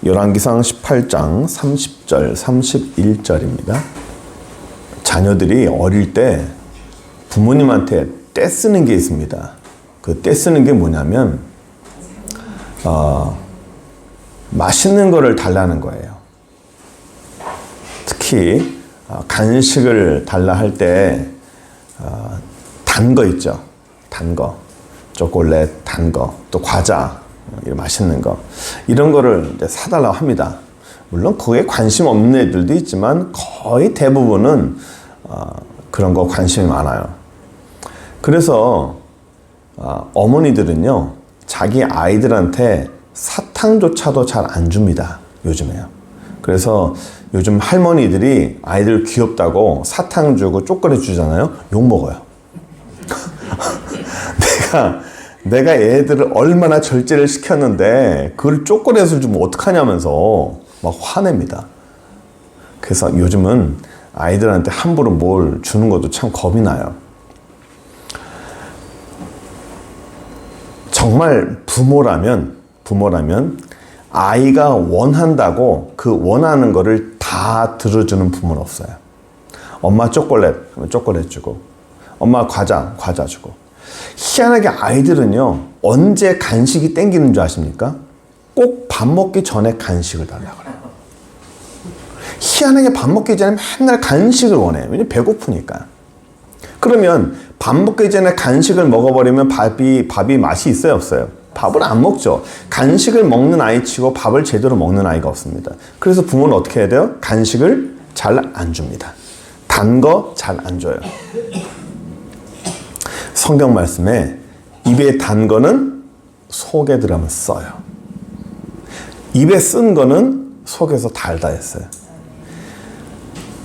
열왕기상 18장 30절, 31절입니다. 자녀들이 어릴 때 부모님한테 떼쓰는 게 있습니다. 그 떼쓰는 게 뭐냐면 맛있는 거를 달라는 거예요. 특히 간식을 달라 할 때 단 거 있죠. 단 거, 초콜릿, 단 거, 또 과자, 이런 맛있는 거, 이런 거를 이제 사달라고 합니다. 물론 그에 관심 없는 애들도 있지만 거의 대부분은 그런 거 관심이 많아요. 그래서 어머니들은요, 자기 아이들한테 사탕조차도 잘 안 줍니다. 요즘에요. 그래서 요즘 할머니들이 아이들 귀엽다고 사탕 주고 초콜릿 주잖아요. 욕 먹어요. 내가 애들을 얼마나 절제를 시켰는데 그걸 초콜릿을 주면 어떡하냐면서 막 화냅니다. 그래서 요즘은 아이들한테 함부로 뭘 주는 것도 참 겁이 나요. 정말 부모라면 아이가 원한다고 그 원하는 거를 다 들어주는 부모는 없어요. 엄마 초콜릿, 초콜릿 주고, 엄마 과자 주고. 희한하게 아이들은요, 언제 간식이 땡기는 줄 아십니까? 꼭 밥 먹기 전에 간식을 달라고 그래요. 희한하게 밥 먹기 전에 맨날 간식을 원해요. 왜냐면 배고프니까. 그러면 밥 먹기 전에 간식을 먹어버리면 밥이 맛이 있어요, 없어요? 밥을 안 먹죠. 간식을 먹는 아이 치고 밥을 제대로 먹는 아이가 없습니다. 그래서 부모는 어떻게 해야 돼요? 간식을 잘 안 줍니다. 단 거 잘 안 줘요. 성경 말씀에 입에 단 거는 속에 들어가면 써요. 입에 쓴 거는 속에서 달다 했어요.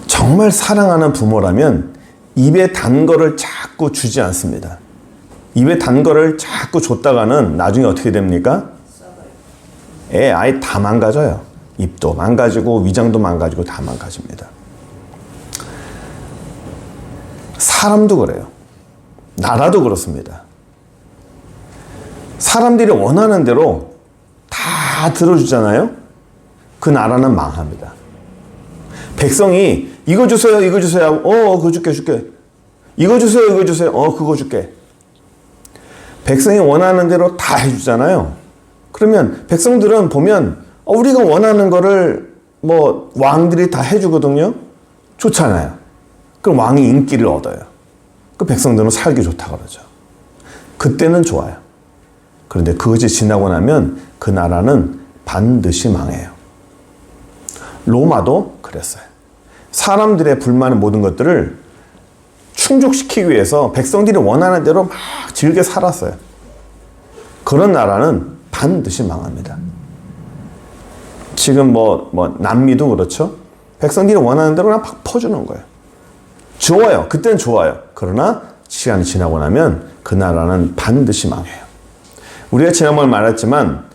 정말 사랑하는 부모라면 입에 단 거를 자꾸 주지 않습니다. 입에 단 거를 자꾸 줬다가는 나중에 어떻게 됩니까? 아예 다 망가져요. 입도 망가지고 위장도 망가지고 다 망가집니다. 사람도 그래요. 나라도 그렇습니다. 사람들이 원하는 대로 다 들어주잖아요. 그 나라는 망합니다. 백성이 이거 주세요, 이거 주세요. 그거 줄게. 이거 주세요, 이거 주세요. 그거 줄게. 백성이 원하는 대로 다 해주잖아요. 그러면 백성들은 보면 우리가 원하는 거를 왕들이 다 해주거든요. 좋잖아요. 그럼 왕이 인기를 얻어요. 그 백성들은 살기 좋다 그러죠. 그때는 좋아요. 그런데 그것이 지나고 나면 그 나라는 반드시 망해요. 로마도 그랬어요. 사람들의 불만의 모든 것들을 충족시키기 위해서 백성들이 원하는 대로 막 즐겨 살았어요. 그런 나라는 반드시 망합니다. 지금 남미도 그렇죠. 백성들이 원하는 대로 그냥 팍 퍼주는 거예요. 좋아요. 그때는 좋아요. 그러나 시간이 지나고 나면 그 나라는 반드시 망해요. 우리가 지난번에 말했지만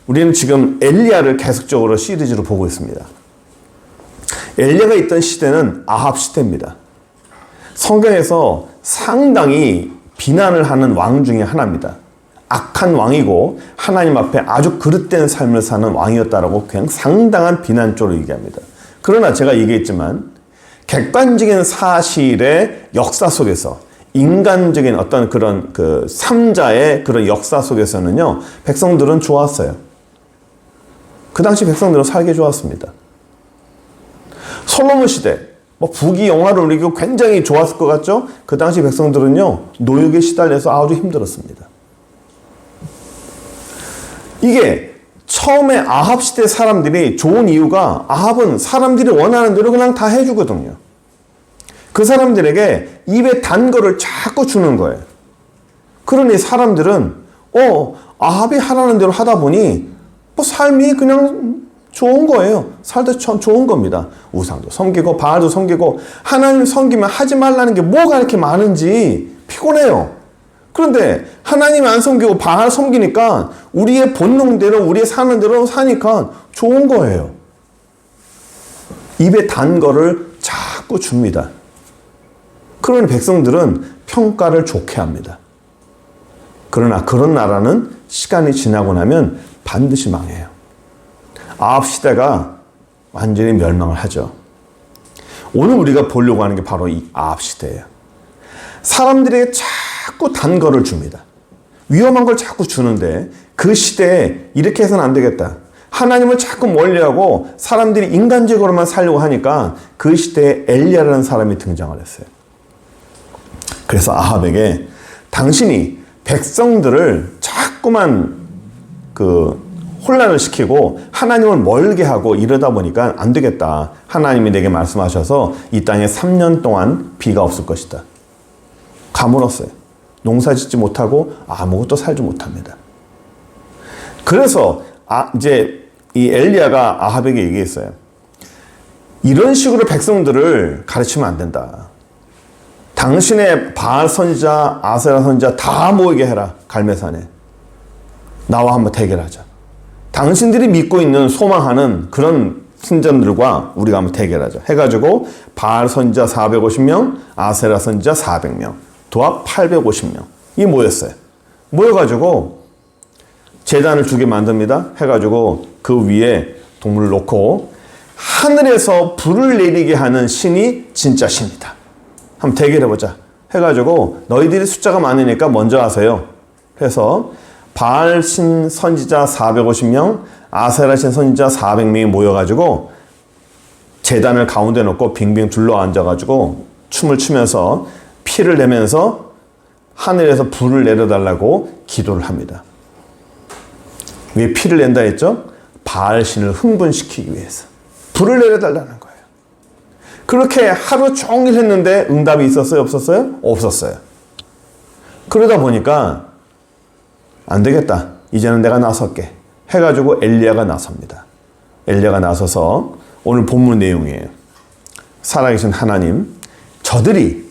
우리는 지금 엘리야를 계속적으로 시리즈로 보고 있습니다. 엘리야가 있던 시대는 아합 시대입니다. 성경에서 상당히 비난을 하는 왕 중에 하나입니다. 악한 왕이고 하나님 앞에 아주 그릇된 삶을 사는 왕이었다라고 그냥 상당한 비난조로 얘기합니다. 그러나 제가 얘기했지만 객관적인 사실의 역사 속에서 인간적인 어떤 그런 그 삼자의 그런 역사 속에서는요, 백성들은 좋았어요. 그 당시 백성들은 살기 좋았습니다. 솔로몬 시대, 부귀 영화를 누리고 굉장히 좋았을 것 같죠? 그 당시 백성들은요, 노역에 시달려서 아주 힘들었습니다. 이게 처음에 아합 시대 사람들이 좋은 이유가 아합은 사람들이 원하는 대로 그냥 다 해주거든요. 그 사람들에게 입에 단 거를 자꾸 주는 거예요. 그러니 사람들은 아합이 하라는 대로 하다 보니 삶이 그냥 좋은 거예요. 살다 참 좋은 겁니다. 우상도 섬기고 바알도 섬기고 하나님 섬기면 하지 말라는 게 뭐가 이렇게 많은지 피곤해요. 그런데 하나님 안 섬기고 바알 섬기니까 우리의 본능대로 우리의 사는 대로 사니까 좋은 거예요. 입에 단 거를 자꾸 줍니다. 그러니 백성들은 평가를 좋게 합니다. 그러나 그런 나라는 시간이 지나고 나면 반드시 망해요. 아합 시대가 완전히 멸망을 하죠. 오늘 우리가 보려고 하는 게 바로 이 아합 시대예요. 사람들에게 자꾸 단 거를 줍니다. 위험한 걸 자꾸 주는데 그 시대에 이렇게 해서는 안 되겠다. 하나님을 자꾸 멀리하고 사람들이 인간적으로만 살려고 하니까 그 시대에 엘리야라는 사람이 등장을 했어요. 그래서 아합에게 당신이 백성들을 자꾸만 혼란을 시키고 하나님을 멀게 하고 이러다 보니까 안 되겠다. 하나님이 내게 말씀하셔서 이 땅에 3년 동안 비가 없을 것이다. 가물었어요. 농사 짓지 못하고 아무것도 살지 못합니다. 그래서 이제 이 엘리야가 아합에게 얘기했어요. 이런 식으로 백성들을 가르치면 안 된다. 당신의 바알 선지자, 아세라 선지자 다 모이게 해라. 갈매산에. 나와 한번 대결하자. 당신들이 믿고 있는 소망하는 그런 신전들과 우리가 한번 대결하자. 해가지고 바알 선지자 450명, 아세라 선지자 400명, 도합 850명. 이 모였어요. 모여가지고 제단을 2개 만듭니다. 해가지고 그 위에 동물을 놓고 하늘에서 불을 내리게 하는 신이 진짜 신이다. 한번 대결해보자. 해가지고 너희들이 숫자가 많으니까 먼저 하세요. 해서 바알 신 선지자 450명, 아세라 신 선지자 400명이 모여가지고 제단을 가운데 놓고 빙빙 둘러 앉아가지고 춤을 추면서 피를 내면서 하늘에서 불을 내려달라고 기도를 합니다. 왜 피를 낸다 했죠? 바알 신을 흥분시키기 위해서. 불을 내려달라는 거예요. 그렇게 하루 종일 했는데 응답이 있었어요? 없었어요? 없었어요. 그러다 보니까 안 되겠다. 이제는 내가 나설게. 해가지고 엘리야가 나섭니다. 엘리야가 나서서 오늘 본문 내용이에요. 살아계신 하나님, 저들이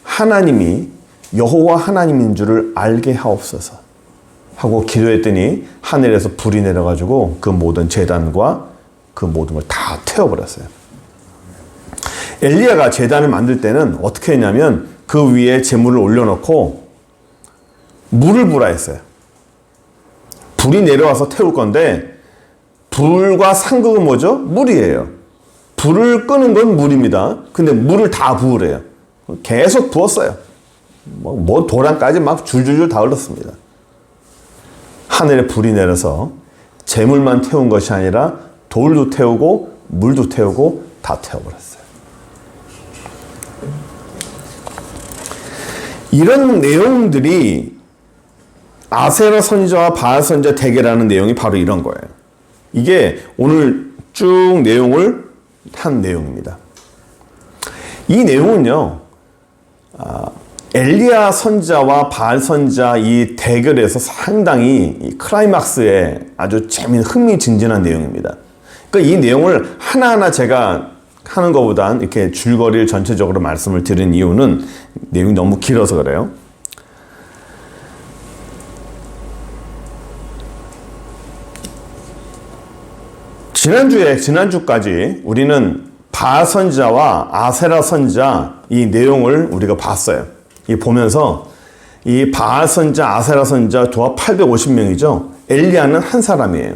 하나님이 여호와 하나님인 줄을 알게 하옵소서 하고 기도했더니 하늘에서 불이 내려가지고 그 모든 제단과 그 모든 걸 다 태워버렸어요. 엘리야가 제단을 만들 때는 어떻게 했냐면 그 위에 제물을 올려놓고 물을 부라 했어요. 불이 내려와서 태울 건데 불과 상극은 뭐죠? 물이에요. 불을 끄는 건 물입니다. 근데 물을 다 부으래요. 계속 부었어요. 뭐 도랑까지 막 줄줄줄 다 흘렀습니다. 하늘에 불이 내려서 재물만 태운 것이 아니라 돌도 태우고 물도 태우고 다 태워버렸어요. 이런 내용들이 아세라 선지자와 바알 선지자 대결하는 내용이 바로 이런 거예요. 이게 오늘 쭉 내용을 한 내용입니다. 이 내용은요, 엘리야 선지자와 바알 선지자 이 대결에서 상당히 이 클라이막스에 아주 재미있는 흥미진진한 내용입니다. 그러니까 이 내용을 하나하나 제가 하는 것보단 이렇게 줄거리를 전체적으로 말씀을 드린 이유는 내용이 너무 길어서 그래요. 지난주까지 우리는 바알 선지자와 아세라 선지자 이 내용을 우리가 봤어요. 이 보면서 이 바알 선지자, 아세라 선지자 도합 850명이죠. 엘리야는 한 사람이에요.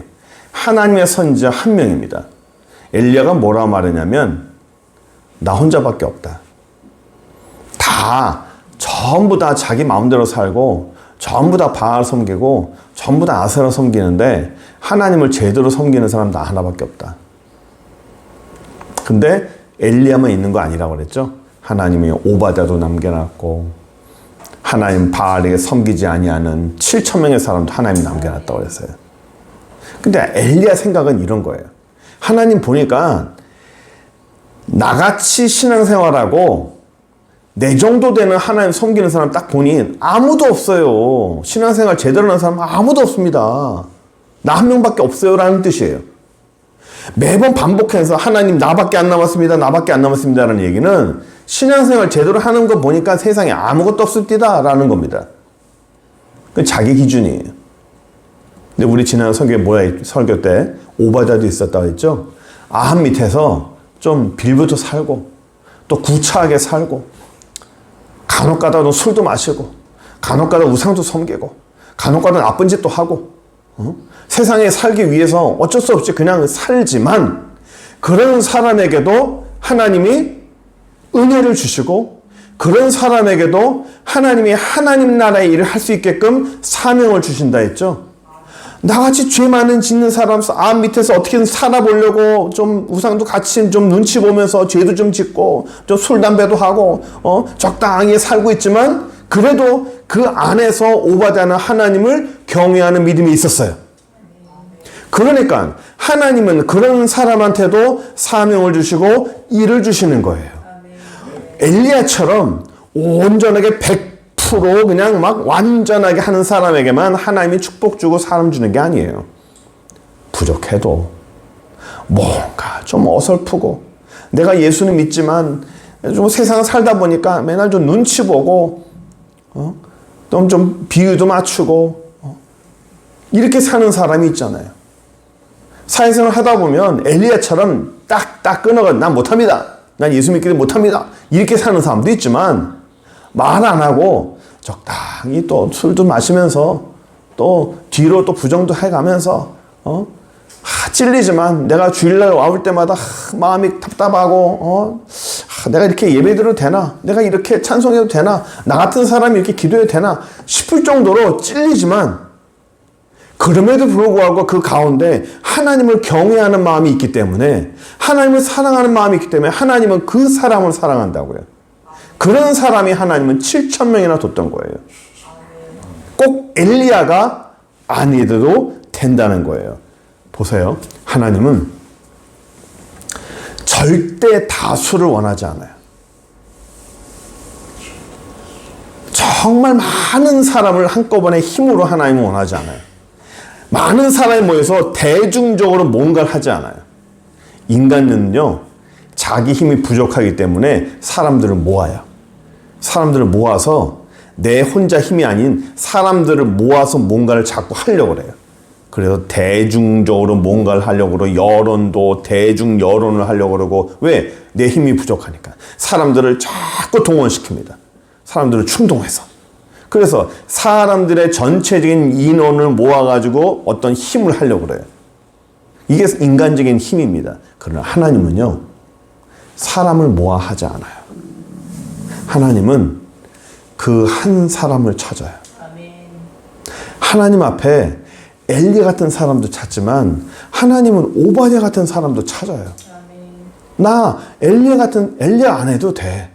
하나님의 선지자 한 명입니다. 엘리야가 뭐라 말했냐면 나 혼자밖에 없다. 전부 다 자기 마음대로 살고 전부 다 바알 섬기고 전부 다 아세라 섬기는데 하나님을 제대로 섬기는 사람 나 하나밖에 없다. 근데 엘리야만 있는 거 아니라고 그랬죠. 하나님이 오바댜도 남겨놨고 하나님 바알에게 섬기지 아니하는 7,000명의 사람도 하나님이 남겨놨다고 그랬어요. 근데 엘리야 생각은 이런 거예요. 하나님 보니까 나같이 신앙생활하고 내 정도 되는 하나님 섬기는 사람 딱 보니 아무도 없어요. 신앙생활 제대로 하는 사람 아무도 없습니다. 나 한 명밖에 없어요 라는 뜻이에요. 매번 반복해서 하나님 나밖에 안 남았습니다. 나밖에 안 남았습니다 라는 얘기는 신앙생활 제대로 하는 거 보니까 세상에 아무것도 없습니다 라는 겁니다. 그 자기 기준이에요. 근데 우리 지난 설교 때 오바댜도 있었다고 했죠. 아합 밑에서 좀 빌부터 살고 또 구차하게 살고 간혹가다 술도 마시고 간혹가다 우상도 섬기고 간혹가다 나쁜 짓도 하고 세상에 살기 위해서 어쩔 수 없이 그냥 살지만 그런 사람에게도 하나님이 은혜를 주시고 그런 사람에게도 하나님이 하나님 나라의 일을 할 수 있게끔 사명을 주신다 했죠. 나같이 죄 많은 짓는 사람 밑에서 어떻게든 살아보려고 좀 우상도 같이 좀 눈치 보면서 죄도 좀 짓고 좀 술 담배도 하고 적당히 살고 있지만 그래도 그 안에서 오바다는 하나님을 경외하는 믿음이 있었어요. 그러니까 하나님은 그런 사람한테도 사명을 주시고 일을 주시는 거예요. 엘리야처럼 온전하게 100% 그냥 막 완전하게 하는 사람에게만 하나님이 축복 주고 사람 주는 게 아니에요. 부족해도 뭔가 좀 어설프고 내가 예수는 믿지만 좀 세상 살다 보니까 맨날 좀 눈치 보고 좀 비유도 맞추고 이렇게 사는 사람이 있잖아요. 사회생활 하다 보면 엘리야처럼 딱 끊어가 난 못합니다. 난 예수 믿기도 못합니다. 이렇게 사는 사람도 있지만 말 안 하고 적당히 또 술도 마시면서 또 뒤로 또 부정도 해가면서 찔리지만 내가 주일날 와올 때마다 마음이 답답하고 내가 이렇게 예배드려도 되나? 내가 이렇게 찬송해도 되나? 나 같은 사람이 이렇게 기도해도 되나? 싶을 정도로 찔리지만 그럼에도 불구하고 그 가운데 하나님을 경외하는 마음이 있기 때문에 하나님을 사랑하는 마음이 있기 때문에 하나님은 그 사람을 사랑한다고요. 그런 사람이 하나님은 7,000명이나 뒀던 거예요. 꼭 엘리야가 아니어도 된다는 거예요. 보세요. 하나님은 절대 다수를 원하지 않아요. 정말 많은 사람을 한꺼번에 힘으로 하나님은 원하지 않아요. 많은 사람이 모여서 대중적으로 뭔가를 하지 않아요. 인간은요, 자기 힘이 부족하기 때문에 사람들을 모아요. 사람들을 모아서 내 혼자 힘이 아닌 사람들을 모아서 뭔가를 자꾸 하려고 그래요. 그래서 대중적으로 뭔가를 하려고 그러고 여론도 대중 여론을 하려고 그러고 왜? 내 힘이 부족하니까. 사람들을 자꾸 동원시킵니다. 사람들을 충동해서. 그래서 사람들의 전체적인 인원을 모아가지고 어떤 힘을 하려고 그래요. 이게 인간적인 힘입니다. 그러나 하나님은요, 사람을 모아 하지 않아요. 하나님은 그 한 사람을 찾아요. 하나님 앞에 엘리 같은 사람도 찾지만 하나님은 오바댜 같은 사람도 찾아요. 나 엘리 안 해도 돼.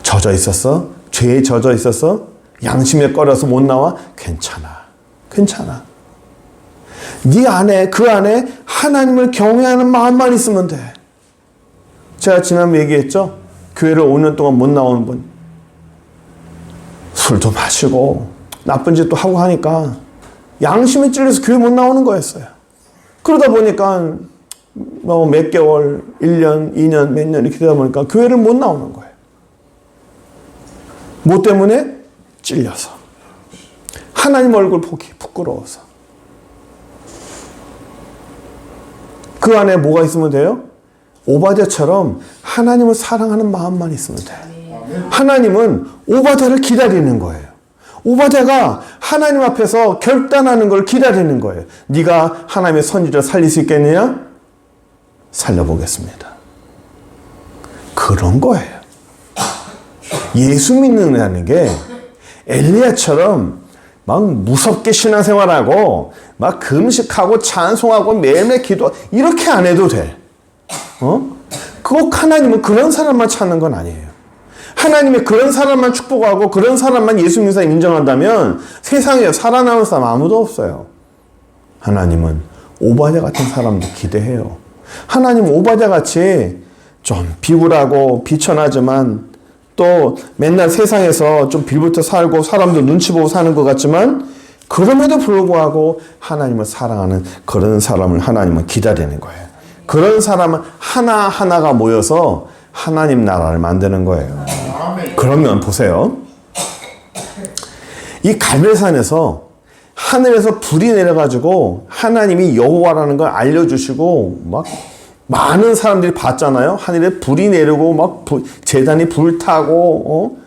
젖어 있었어? 죄에 젖어 있었어? 양심에 꺼려서 못 나와? 괜찮아. 네 안에 그 안에 하나님을 경외하는 마음만 있으면 돼. 제가 지난번에 얘기했죠? 교회를 5년 동안 못 나오는 분. 술도 마시고 나쁜 짓도 하고 하니까 양심에 찔려서 교회 못 나오는 거였어요. 그러다 보니까 몇 개월, 1년, 2년, 몇 년 이렇게 되다 보니까 교회를 못 나오는 거예요. 뭐 때문에? 찔려서. 하나님 얼굴 보기 부끄러워서. 그 안에 뭐가 있으면 돼요? 오바댜처럼 하나님을 사랑하는 마음만 있으면 돼요. 하나님은 오바댜를 기다리는 거예요. 오바댜가 하나님 앞에서 결단하는 걸 기다리는 거예요. 네가 하나님의 선지자를 살릴 수 있겠느냐? 살려보겠습니다. 그런 거예요. 예수 믿는다는 게 엘리야처럼 막 무섭게 신앙생활하고 막 금식하고 찬송하고 매일매일 기도 이렇게 안 해도 돼. 꼭 하나님은 그런 사람만 찾는 건 아니에요. 하나님이 그런 사람만 축복하고 그런 사람만 예수 믿는 사람 인정한다면 세상에 살아남을 사람 아무도 없어요. 하나님은 오바댜 같은 사람도 기대해요. 하나님은 오바댜 같이 좀 비굴하고 비천하지만 또 맨날 세상에서 좀 빌부터 살고 사람들 눈치 보고 사는 것 같지만 그럼에도 불구하고 하나님을 사랑하는 그런 사람을 하나님은 기다리는 거예요. 그런 사람은 하나하나가 모여서 하나님 나라를 만드는 거예요. 그러면 보세요. 이 갈멜산에서 하늘에서 불이 내려가지고 하나님이 여호와라는 걸 알려주시고 막 많은 사람들이 봤잖아요. 하늘에 불이 내리고 막 재단이 불타고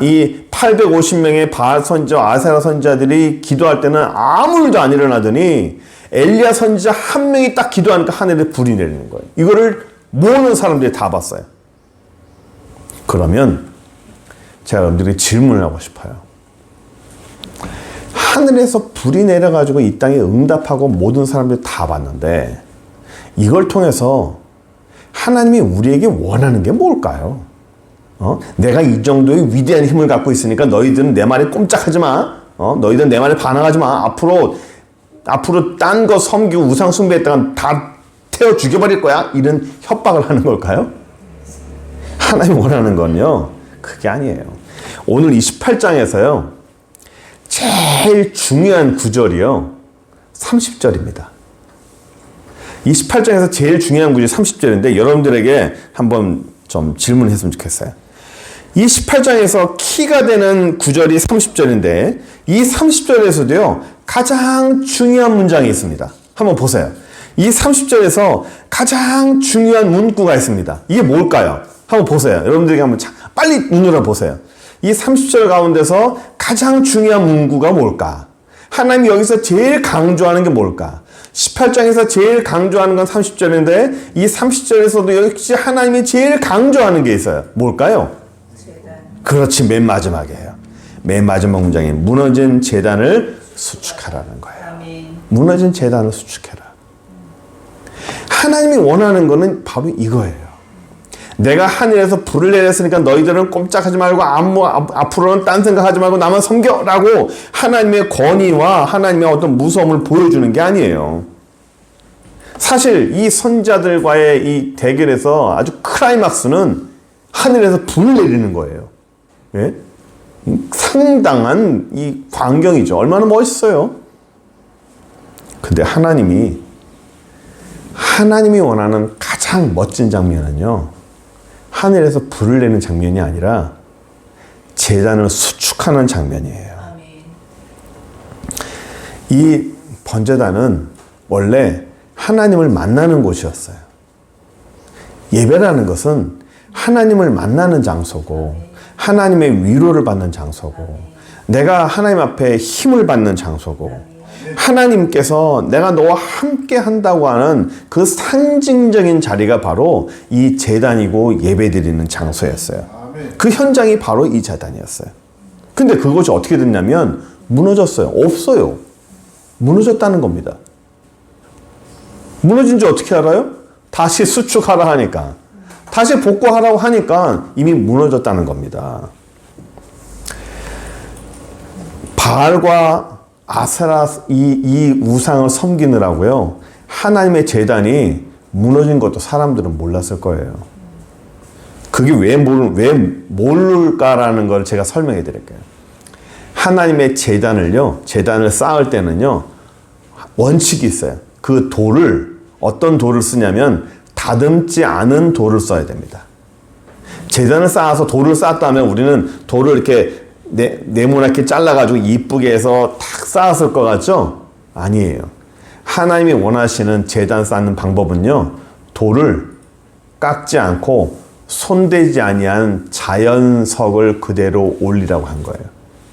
이 850명의 바알 선지자, 아세라 선지자들이 기도할 때는 아무 일도 안 일어나더니 엘리야 선지자 한 명이 딱 기도하니까 하늘에 불이 내리는 거예요. 이거를 모든 사람들이 다 봤어요. 그러면 제가 여러분들에게 질문을 하고 싶어요. 하늘에서 불이 내려가지고 이 땅에 응답하고 모든 사람들이 다 봤는데 이걸 통해서 하나님이 우리에게 원하는 게 뭘까요? 내가 이 정도의 위대한 힘을 갖고 있으니까 너희들은 내 말에 꼼짝하지 마. 너희들은 내 말에 반항하지 마. 앞으로 딴 거 섬기고 우상 숭배했다가 다 태워 죽여버릴 거야. 이런 협박을 하는 걸까요? 하나님이 원하는 건요, 그게 아니에요. 오늘 28장에서요, 제일 중요한 구절이요, 30절입니다. 28장에서 제일 중요한 구절이 30절인데 여러분들에게 한번 좀 질문했으면 좋겠어요. 이 18장에서 키가 되는 구절이 30절인데 이 30절에서도요 가장 중요한 문장이 있습니다. 한번 보세요. 이 30절에서 가장 중요한 문구가 있습니다. 이게 뭘까요? 한번 보세요. 여러분들에게 한번 빨리 눈으로 보세요. 이 30절 가운데서 가장 중요한 문구가 뭘까? 하나님이 여기서 제일 강조하는 게 뭘까? 18장에서 제일 강조하는 건 30절인데 이 30절에서도 역시 하나님이 제일 강조하는 게 있어요. 뭘까요? 제단. 그렇지, 맨 마지막이에요. 맨 마지막 문장이 무너진 제단을 수축하라는 거예요. 아멘. 무너진 제단을 수축해라. 하나님이 원하는 거는 바로 이거예요. 내가 하늘에서 불을 내렸으니까 너희들은 꼼짝하지 말고 앞으로는 딴 생각하지 말고 나만 섬겨라고 하나님의 권위와 하나님의 어떤 무서움을 보여주는 게 아니에요. 사실 이 선지자들과의 이 대결에서 아주 클라이막스는 하늘에서 불을 내리는 거예요. 예? 상당한 이 광경이죠. 얼마나 멋있어요. 근데 하나님이 원하는 가장 멋진 장면은요, 하늘에서 불을 내는 장면이 아니라 제단을 수축하는 장면이에요. 이 번제단은 원래 하나님을 만나는 곳이었어요. 예배라는 것은 하나님을 만나는 장소고 하나님의 위로를 받는 장소고 내가 하나님 앞에 힘을 받는 장소고 하나님께서 내가 너와 함께 한다고 하는 그 상징적인 자리가 바로 이 제단이고 예배드리는 장소였어요. 그 현장이 바로 이 제단이었어요. 근데 그것이 어떻게 됐냐면 무너졌어요. 없어요. 무너졌다는 겁니다. 무너진지 어떻게 알아요? 다시 수축하라 하니까. 다시 복구하라고 하니까 이미 무너졌다는 겁니다. 바알과 아세라 이 우상을 섬기느라고요, 하나님의 제단이 무너진 것도 사람들은 몰랐을 거예요. 그게 왜 모를까라는 걸 제가 설명해 드릴게요. 하나님의 제단을 쌓을 때는요, 원칙이 있어요. 그 돌을, 어떤 돌을 쓰냐면 다듬지 않은 돌을 써야 됩니다. 제단을 쌓아서 돌을 쌓았다면 우리는 돌을 이렇게 네모나게 잘라가지고 이쁘게 해서 탁 쌓았을 것 같죠? 아니에요. 하나님이 원하시는 제단 쌓는 방법은요, 돌을 깎지 않고 손대지 아니한 자연석을 그대로 올리라고 한 거예요.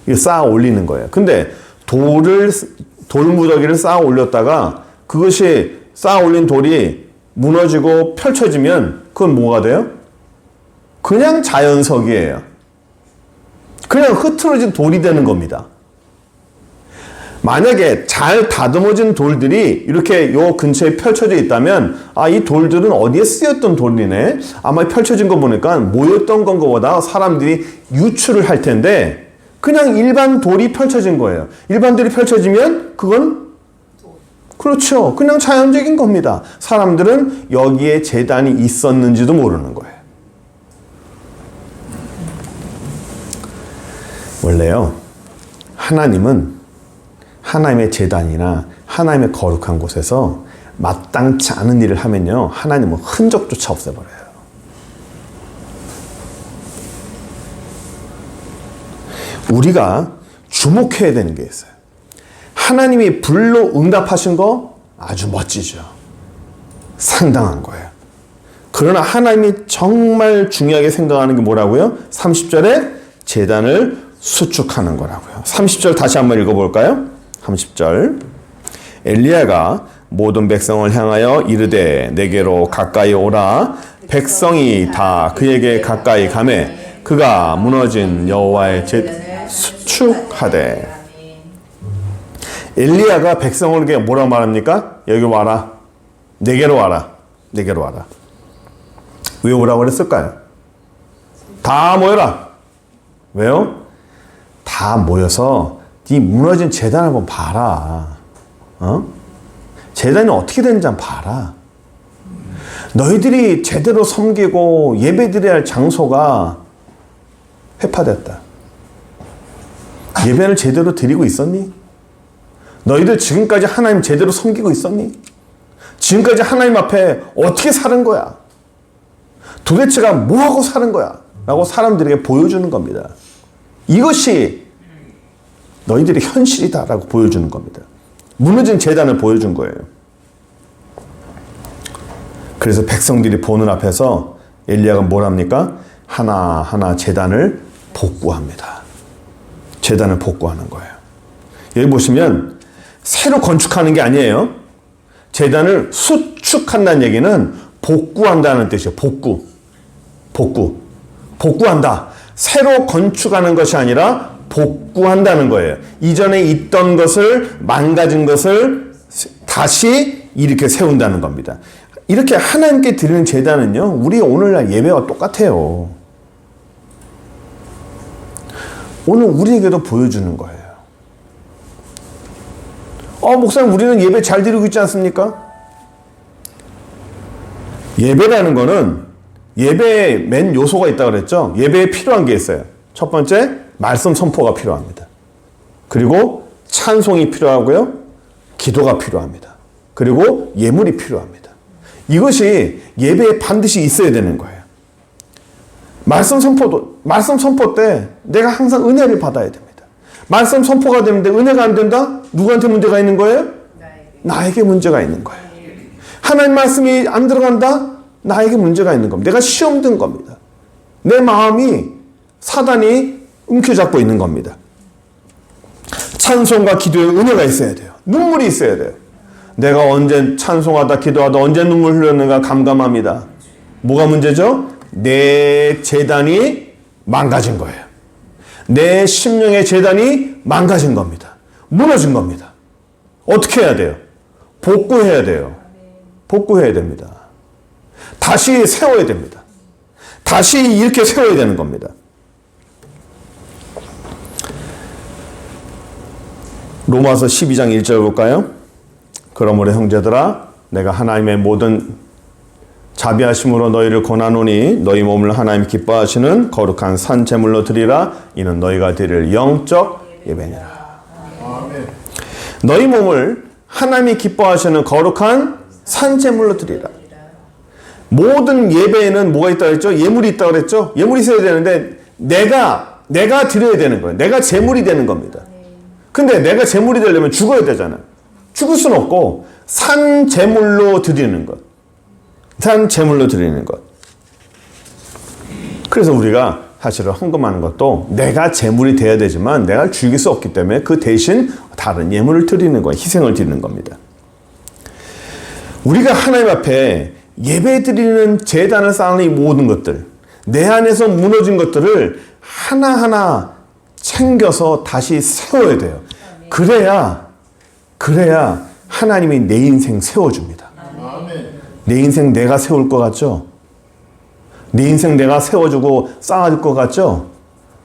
이거 쌓아 올리는 거예요. 근데 돌무더기를 쌓아 올렸다가 그것이 쌓아 올린 돌이 무너지고 펼쳐지면 그건 뭐가 돼요? 그냥 자연석이에요. 그냥 흐트러진 돌이 되는 겁니다. 만약에 잘 다듬어진 돌들이 이렇게 요 근처에 펼쳐져 있다면 이 돌들은 어디에 쓰였던 돌이네. 아마 펼쳐진 거 보니까 모였던 건 것보다 사람들이 유추를 할 텐데 그냥 일반 돌이 펼쳐진 거예요. 일반 돌이 펼쳐지면 그건 그렇죠. 그냥 자연적인 겁니다. 사람들은 여기에 제단이 있었는지도 모르는 거예요. 원래요, 하나님은 하나님의 제단이나 하나님의 거룩한 곳에서 마땅치 않은 일을 하면요, 하나님은 흔적조차 없애버려요. 우리가 주목해야 되는 게 있어요. 하나님이 불로 응답하신 거 아주 멋지죠. 상당한 거예요. 그러나 하나님이 정말 중요하게 생각하는 게 뭐라고요? 30절에 제단을 수축하는 거라고요. 30절 다시 한번 읽어볼까요? 30절. 엘리야가 모든 백성을 향하여 이르되 내게로 가까이 오라. 백성이 다 그에게 가까이 가매 그가 무너진 여호와의 제단을 수축하되. 엘리야가 백성에게 뭐라고 말합니까? 여기 와라. 내게로 와라. 내게로 와라. 왜 오라고 그랬을까요? 다 모여라. 왜요? 다 모여서 네 무너진 제단 한번 봐라. 제단이 어떻게 되는지 한번 봐라. 너희들이 제대로 섬기고 예배드려야 할 장소가 회파됐다. 예배를 제대로 드리고 있었니? 너희들 지금까지 하나님 제대로 섬기고 있었니? 지금까지 하나님 앞에 어떻게 사는 거야? 도대체가 뭐하고 사는 거야? 라고 사람들에게 보여주는 겁니다. 이것이 너희들의 현실이다 라고 보여주는 겁니다. 무너진 제단을 보여준 거예요. 그래서 백성들이 보는 앞에서 엘리야가 뭘 합니까? 하나하나 제단을 복구합니다. 제단을 복구하는 거예요. 여기 보시면 새로 건축하는 게 아니에요. 제단을 수축한다는 얘기는 복구한다는 뜻이에요. 복구한다. 새로 건축하는 것이 아니라 복구한다는 거예요. 이전에 있던 것을, 망가진 것을 다시 이렇게 세운다는 겁니다. 이렇게 하나님께 드리는 제단은요, 우리 오늘날 예배와 똑같아요. 오늘 우리에게도 보여주는 거예요. 목사님, 우리는 예배 잘 드리고 있지 않습니까? 예배라는 거는 예배에 맨 요소가 있다고 그랬죠? 예배에 필요한 게 있어요. 첫 번째, 말씀 선포가 필요합니다. 그리고 찬송이 필요하고요. 기도가 필요합니다. 그리고 예물이 필요합니다. 이것이 예배에 반드시 있어야 되는 거예요. 말씀 선포 때 내가 항상 은혜를 받아야 됩니다. 말씀 선포가 되는데 은혜가 안 된다? 누구한테 문제가 있는 거예요? 나에게 문제가 있는 거예요. 하나님 말씀이 안 들어간다? 나에게 문제가 있는 겁니다. 내가 시험 든 겁니다. 내 마음이 사단이 움켜잡고 있는 겁니다. 찬송과 기도에 은혜가 있어야 돼요. 눈물이 있어야 돼요. 내가 언제 찬송하다 기도하다 언제 눈물 흘렸는가 감감합니다. 뭐가 문제죠? 내 제단이 망가진 거예요. 내 심령의 제단이 망가진 겁니다. 무너진 겁니다. 어떻게 해야 돼요? 복구해야 돼요. 복구해야 됩니다. 다시 세워야 됩니다. 다시 이렇게 세워야 되는 겁니다. 로마서 12장 1절 볼까요? 그러므로 형제들아 내가 하나님의 모든 자비하심으로 너희를 권하노니 너희 몸을 하나님 기뻐하시는 거룩한 산 제물로 드리라. 이는 너희가 드릴 영적 예배니라. 아멘. 너희 몸을 하나님이 기뻐하시는 거룩한 산 제물로 드리라. 모든 예배에는 뭐가 있다고 했죠? 예물이 있다고 그랬죠? 예물이 있어야 되는데 내가 드려야 되는 거예요. 내가 제물이 되는 겁니다. 근데 내가 제물이 되려면 죽어야 되잖아요. 죽을 수는 없고 산 제물로 드리는 것. 산 제물로 드리는 것. 그래서 우리가 사실은 헌금하는 것도 내가 제물이 돼야 되지만 내가 죽일 수 없기 때문에 그 대신 다른 예물을 드리는 거예요. 희생을 드리는 겁니다. 우리가 하나님 앞에 예배 드리는 제단을 쌓는 이 모든 것들, 내 안에서 무너진 것들을 하나하나 챙겨서 다시 세워야 돼요. 그래야 하나님이 내 인생 세워줍니다. 내 인생 내가 세울 것 같죠? 내 인생 내가 세워주고 쌓아줄 것 같죠?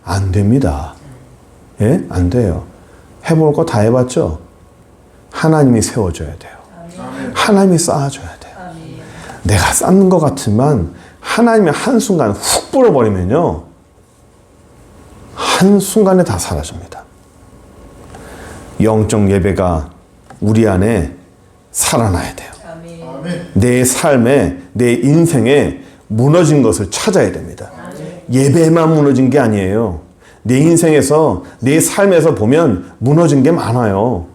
안 됩니다. 예? 안 돼요. 해볼 거 다 해봤죠? 하나님이 세워줘야 돼요. 하나님이 쌓아줘야 돼요. 내가 쌓는 것 같지만 하나님이 한순간 훅 불어버리면요. 한순간에 다 사라집니다. 영적 예배가 우리 안에 살아나야 돼요. 내 삶에, 내 인생에 무너진 것을 찾아야 됩니다. 예배만 무너진 게 아니에요. 내 인생에서, 내 삶에서 보면 무너진 게 많아요.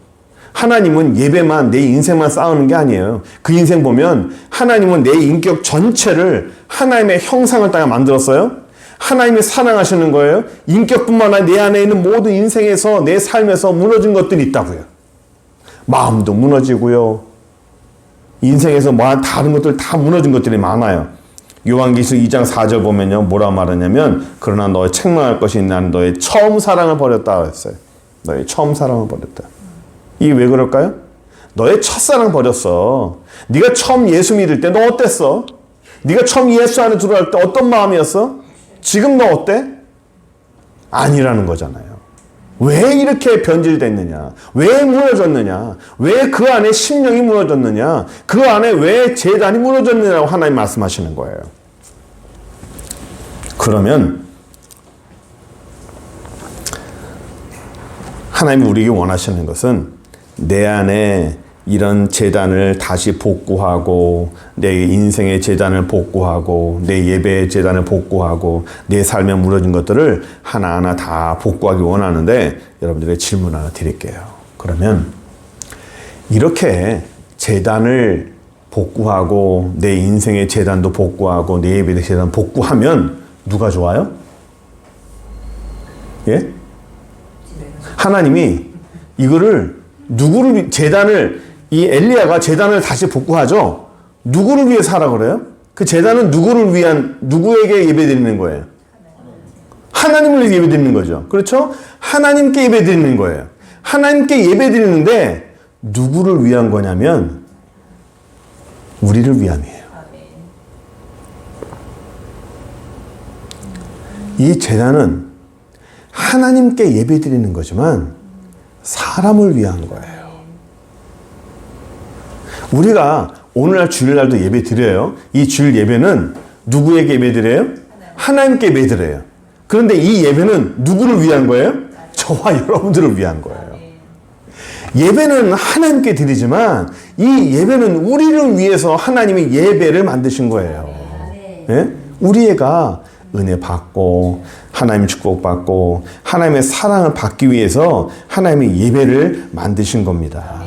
하나님은 예배만, 내 인생만 쌓는 게 아니에요. 그 인생 보면 하나님은 내 인격 전체를 하나님의 형상을 따라 만들었어요. 하나님이 사랑하시는 거예요. 인격뿐만 아니라 내 안에 있는 모든 인생에서 내 삶에서 무너진 것들이 있다고요. 마음도 무너지고요. 인생에서 뭐 다른 것들 다 무너진 것들이 많아요. 요한계시록 2장 4절 보면요. 뭐라 말하냐면 그러나 너의 책망할 것이 나는 너의 처음 사랑을 버렸다 했어요. 너의 처음 사랑을 버렸다. 이게 왜 그럴까요? 너의 첫사랑 버렸어. 네가 처음 예수 믿을 때 너 어땠어? 네가 처음 예수 안에 들어갈 때 어떤 마음이었어? 지금 너 어때? 아니라는 거잖아요. 왜 이렇게 변질됐느냐? 왜 무너졌느냐? 왜 그 안에 심령이 무너졌느냐? 그 안에 왜 제단이 무너졌느냐고 하나님 말씀하시는 거예요. 그러면 하나님이 우리에게 원하시는 것은 내 안에 이런 재단을 다시 복구하고 내 인생의 재단을 복구하고 내 예배의 재단을 복구하고 내 삶에 무너진 것들을 하나하나 다 복구하기 원하는데 여러분들의 질문 하나 드릴게요. 그러면 이렇게 재단을 복구하고 내 인생의 재단도 복구하고 내 예배의 재단 복구하면 누가 좋아요? 예? 하나님이 이거를 누구를 재단을 이 엘리야가 재단을 다시 복구하죠. 누구를 위해 살아 그래요? 그 재단은 누구를 위한 누구에게 예배드리는 거예요? 하나님을 위해 예배드리는 거죠. 그렇죠? 하나님께 예배드리는 거예요. 하나님께 예배드리는데 누구를 위한 거냐면 우리를 위함이에요. 이 재단은 하나님께 예배드리는 거지만 사람을 위한 거예요. 우리가 오늘날 주일날도 예배 드려요. 이 주일 예배는 누구에게 예배 드려요? 하나님께 예배 드려요. 그런데 이 예배는 누구를 위한 거예요? 저와 여러분들을 위한 거예요. 예배는 하나님께 드리지만 이 예배는 우리를 위해서 하나님이 예배를 만드신 거예요. 예? 우리가 은혜 받고 하나님 축복 받고 하나님의 사랑을 받기 위해서 하나님의 예배를 만드신 겁니다.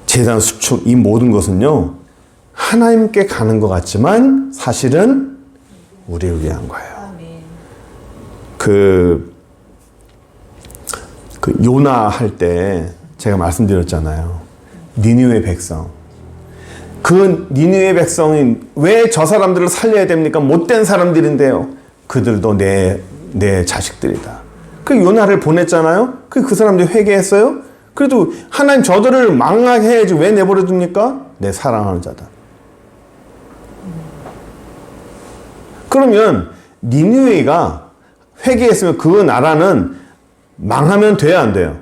제단 수축 이 모든 것은요 하나님께 가는 것 같지만 사실은 우리를 위한 거예요. 그 요나 할 때 제가 말씀드렸잖아요. 니느웨 백성. 그 니느웨 백성이 왜 저 사람들을 살려야 됩니까? 못된 사람들인데요. 그들도 내 자식들이다. 그 요나를 보냈잖아요. 그 사람들이 회개했어요. 그래도 하나님 저들을 망하게 해야지 왜 내버려 둡니까? 내 사랑하는 자다. 그러면 니느웨가 회개했으면 그 나라는 망하면 돼야 안 돼요?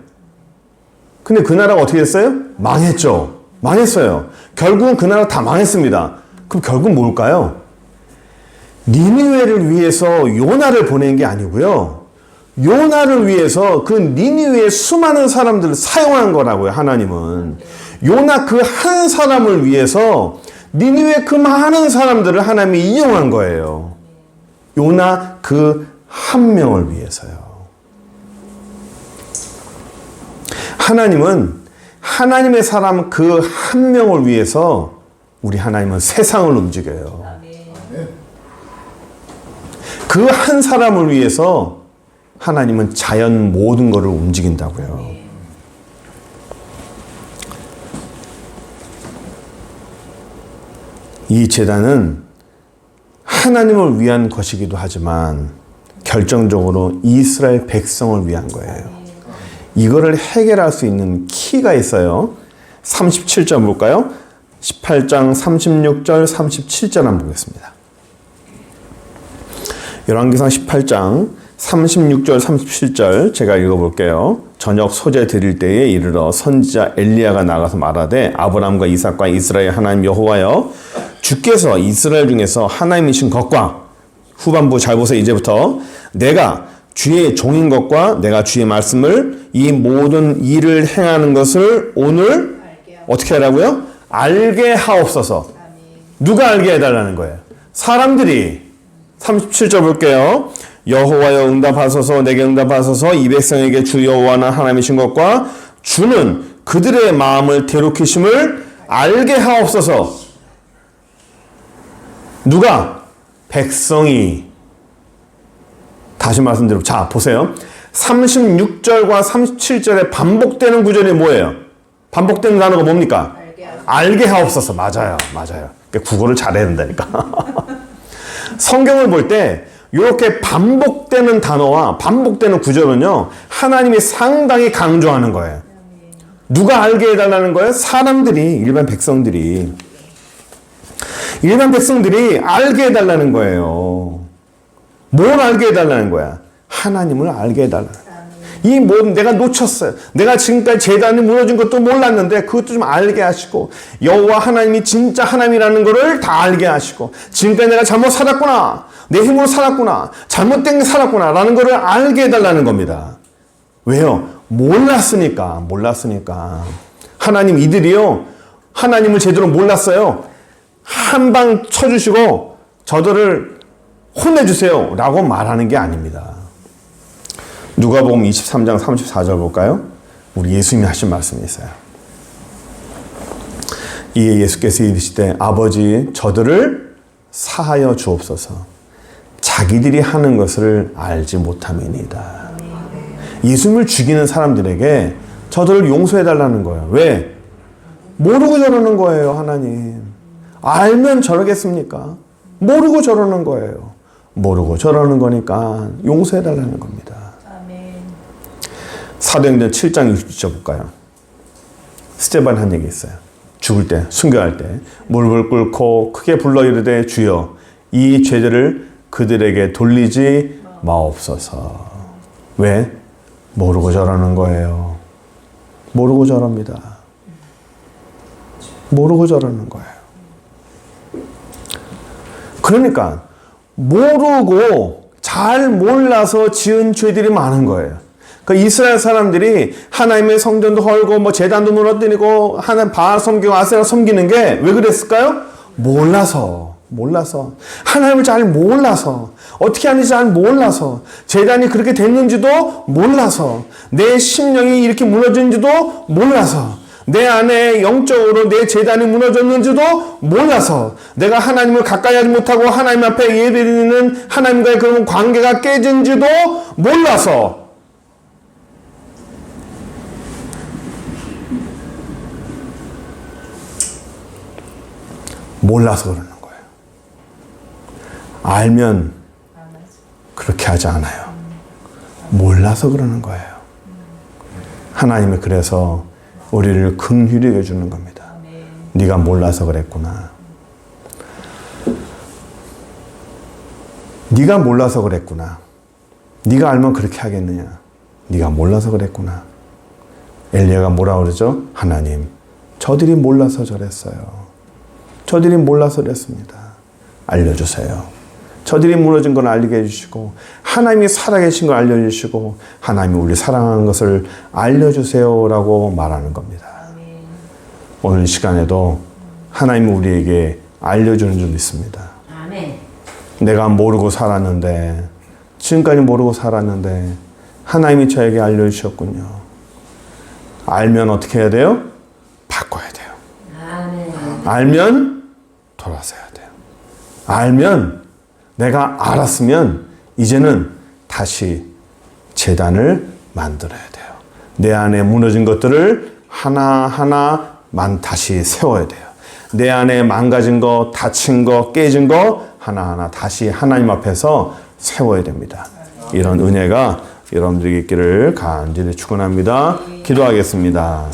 근데 그 나라가 어떻게 됐어요? 망했죠. 망했어요. 결국은 그 나라 다 망했습니다. 그럼 결국 뭘까요? 니느웨를 위해서 요나를 보낸 게 아니고요. 요나를 위해서 그 니느웨의 수많은 사람들을 사용한 거라고요. 하나님은. 요나 그 한 사람을 위해서 니느웨 그 많은 사람들을 하나님이 이용한 거예요. 요나 그 한 명을 위해서요. 하나님은 하나님의 사람 그 한 명을 위해서 우리 하나님은 세상을 움직여요. 그 한 사람을 위해서 하나님은 자연 모든 것을 움직인다고요. 이 제단은 하나님을 위한 것이기도 하지만 결정적으로 이스라엘 백성을 위한 거예요. 이거를 해결할 수 있는 키가 있어요. 37절 볼까요? 18장 36절 37절 한번 보겠습니다. 열왕기상 18장 36절 37절 제가 읽어볼게요. 저녁 소재 드릴 때에 이르러 선지자 엘리야가 나가서 말하되 아브라함과 이삭과 이스라엘 하나님 여호와여 주께서 이스라엘 중에서 하나님이신 것과 후반부 잘 보세요. 이제부터 내가 주의 종인 것과 내가 주의 말씀을 이 모든 일을 행하는 것을 오늘 어떻게 하라고요? 알게 하옵소서. 누가 알게 해달라는 거예요? 사람들이. 37절 볼게요. 여호와여 응답하소서 내게 응답하소서 이 백성에게 주 여호와는 하나님이신 것과 주는 그들의 마음을 대롭히심을 알게 하옵소서. 누가? 백성이. 다시 말씀드리면, 자, 보세요. 36절과 37절에 반복되는 구절이 뭐예요? 반복되는 단어가 뭡니까? 알게 하옵소서. 맞아요. 맞아요. 국어를 잘해야 된다니까. 성경을 볼 때 이렇게 반복되는 단어와 반복되는 구절은요, 하나님이 상당히 강조하는 거예요. 누가 알게 해달라는 거예요? 사람들이, 일반 백성들이 알게 해달라는 거예요. 뭘 알게 해달라는 거야? 하나님을 알게 해달라는 거야. 이 모든 내가 놓쳤어요. 내가 지금까지 제단이 무너진 것도 몰랐는데 그것도 좀 알게 하시고, 여호와 하나님이 진짜 하나님이라는 것을 다 알게 하시고, 지금까지 내가 잘못 살았구나, 내 힘으로 살았구나, 잘못된 게 살았구나 라는 것을 알게 해달라는 겁니다. 왜요? 몰랐으니까. 하나님, 이들이요, 하나님을 제대로 몰랐어요. 한 방 쳐주시고 저들을 혼내주세요 라고 말하는 게 아닙니다. 누가복음 23장 34절 볼까요? 우리 예수님이 하신 말씀이 있어요. 이에 예수께서 이르시되 아버지 저들을 사하여 주옵소서. 자기들이 하는 것을 알지 못함이니이다. 예수님을 죽이는 사람들에게 저들을 용서해달라는 거예요. 왜? 모르고 저러는 거예요. 하나님. 알면 저러겠습니까? 모르고 저러는 거예요. 모르고 저러는 거니까 용서해달라는 겁니다. 사도행전 7장 60절 볼까요? 스데반이 한 얘기 있어요. 죽을 때, 순교할 때 무릎을 꿇고 크게 불러 이르되 주여 이 죄들을 그들에게 돌리지 마옵소서. 왜? 모르고 저러는 거예요. 모르고 저럽니다. 모르고 저러는 거예요. 그러니까 모르고 잘 몰라서 지은 죄들이 많은 거예요. 그러니까 이스라엘 사람들이 하나님의 성전도 헐고 뭐 제단도 무너뜨리고 하나님 바알 섬기고 아세라 섬기는 게 왜 그랬을까요? 몰라서. 하나님을 잘 몰라서, 어떻게 하는지 잘 몰라서, 제단이 그렇게 됐는지도 몰라서, 내 심령이 이렇게 무너졌는지도 몰라서, 내 안에 영적으로 내 제단이 무너졌는지도 몰라서, 내가 하나님을 가까이 하지 못하고 하나님 앞에 예배드리는 하나님과의 그런 관계가 깨진지도 몰라서 그러는 거예요. 알면 그렇게 하지 않아요. 몰라서 그러는 거예요. 하나님이 그래서 우리를 긍휼히 여겨주는 겁니다. 네가 몰라서 그랬구나. 네가 몰라서 그랬구나. 네가 알면 그렇게 하겠느냐. 네가 몰라서 그랬구나. 엘리야가 뭐라 그러죠? 하나님, 저들이 몰라서 저랬어요. 저들이 몰라서 그랬습니다. 알려주세요. 저들이 무너진 걸 알게 해주시고, 하나님이 살아계신 걸 알려주시고, 하나님이 우리 사랑하는 것을 알려주세요라고 말하는 겁니다. 오늘 시간에도 하나님이 우리에게 알려주는 줄 믿습니다. 내가 모르고 살았는데, 지금까지 모르고 살았는데 하나님이 저에게 알려주셨군요. 알면 어떻게 해야 돼요? 바꿔야 돼요. 알면 돌아서야 돼요. 알면, 내가 알았으면 이제는 다시 제단을 만들어야 돼요. 내 안에 무너진 것들을 하나하나만 다시 세워야 돼요. 내 안에 망가진 거, 다친 거, 깨진 거 하나하나 다시 하나님 앞에서 세워야 됩니다. 이런 은혜가 여러분들에게 있기를 간절히 축원합니다. 기도하겠습니다.